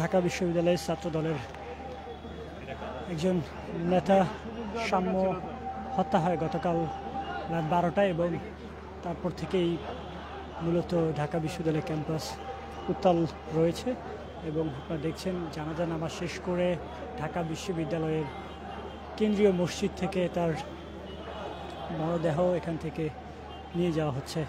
ঢাকা বিশ্ববিদ্যালয়ের ছাত্র দলের একজন নেতা সাম্য হত্যা হয় গতকাল রাত 12টায় এবং তারপর থেকেই মূলত ঢাকা বিশ্ববিদ্যালয় ক্যাম্পাস উত্তাল রয়েছে। এবং আপনারা দেখছেন জানাজা নামাজ শেষ করে ঢাকা বিশ্ববিদ্যালয়ের কেন্দ্রীয় মসজিদ থেকে তার মরদেহ এখান থেকে নিয়ে যাওয়া হচ্ছে।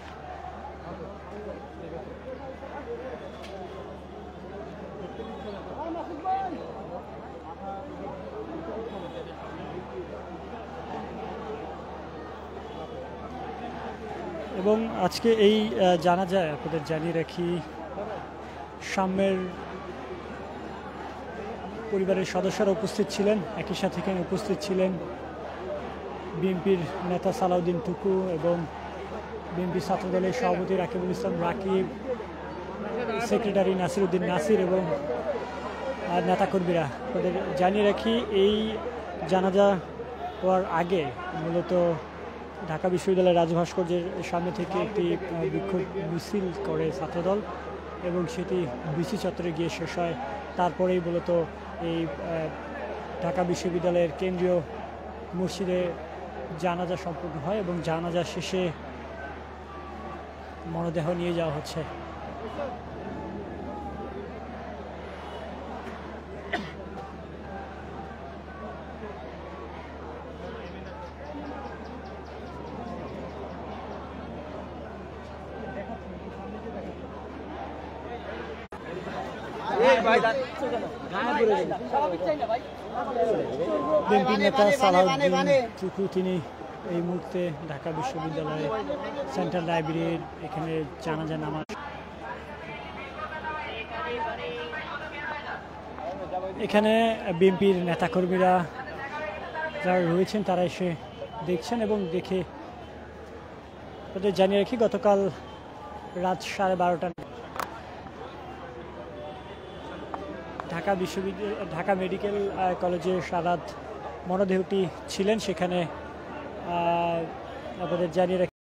এবং আজকে এই জানাজায় আপনাদের জানিয়ে রাখি সাম্যের পরিবারের সদস্যরা উপস্থিত ছিলেন, একই সাথে এখানে উপস্থিত ছিলেন বিএনপির নেতা সালাউদ্দিন টুকু এবং বিএনপি ছাত্রদলের সভাপতি রাকিবুল ইসলাম রাকিব, সেক্রেটারি নাসিরউদ্দিন নাসির এবং নেতাকর্মীরা। আপনাদের জানিয়ে রাখি এই জানাজা হওয়ার আগে মূলত ঢাকা বিশ্ববিদ্যালয়ের রাজু ভাস্কর্যের সামনে থেকে একটি বিক্ষোভ মিছিল করে ছাত্রদল এবং সেটি বিসি চত্বরে গিয়ে শেষ হয়। তারপরেই মূলত এই ঢাকা বিশ্ববিদ্যালয়ের কেন্দ্রীয় মসজিদে জানাজা সম্পন্ন হয় এবং জানাজা শেষে মরদেহ নিয়ে যাওয়া হচ্ছে। বিএনপি নেতা সালাউদ্দিন টুকু তিনি এই মুহূর্তে ঢাকা বিশ্ববিদ্যালয়ে সেন্ট্রাল লাইব্রেরির এখানে জানাজা নামাজ এখানে বিএনপির নেতাকর্মীরা যারা রয়েছেন তারা এসে দেখছেন এবং দেখে তাদের জানিয়ে রাখি গতকাল রাত 12:30 ঢাকা মেডিকেল কলেজের সারাত মরদেহটি ছিলেন সেখানে আপনাদের জানিয়ে রাখি